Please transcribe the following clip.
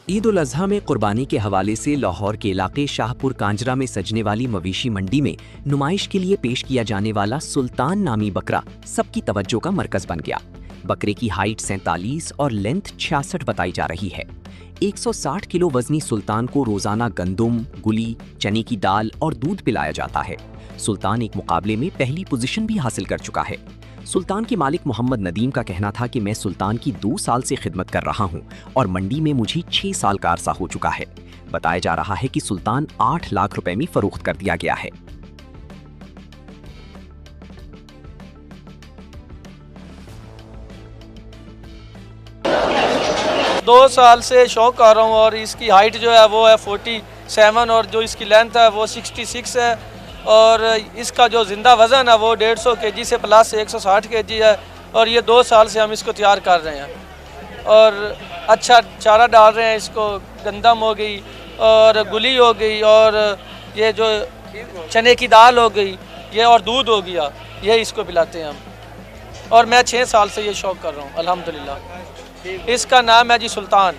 ईद उल अजहा में कुर्बानी के हवाले से लाहौर के इलाके शाहपुर कांजरा में सजने वाली मवेशी मंडी में नुमाइश के लिए पेश किया जाने वाला सुल्तान नामी बकरा सबकी तवज्जो का मरकज बन गया। बकरे की हाइट 47 और लेंथ 66 बताई जा रही है। 160 किलो वजनी सुल्तान को रोजाना गंदुम, गुली, चने की दाल और दूध पिलाया जाता है। सुल्तान एक मुकाबले में पहली पोजीशन भी हासिल कर चुका है। सुल्तान के मालिक मोहम्मद नदीम का कहना था कि मैं सुल्तान की 2 साल से खिदमत कर रहा हूं और मंडी में मुझे 6 साल का अरसा हो चुका है। बताया जा रहा है कि सुल्तान 8 लाख रुपए में फरोख्त कर दिया गया है। दो साल से शौक कर रहा हूँ और इसकी हाइट जो है वो है 47 और जो इसकी लेंथ है वो 66 है और इसका जो ज़िंदा वज़न है वो 150 kg से प्लस 160 kg है और ये 2 साल से हम इसको तैयार कर रहे हैं और अच्छा चारा डाल रहे हैं। इसको गंदम हो गई और गुली हो गई और ये जो चने की दाल हो गई ये और दूध हो गया, ये इसको पिलाते हैं हम और मैं 6 साल से ये शौक कर रहा हूँ अल्हम्दुलिल्लाह। इसका नाम है जी सुल्तान।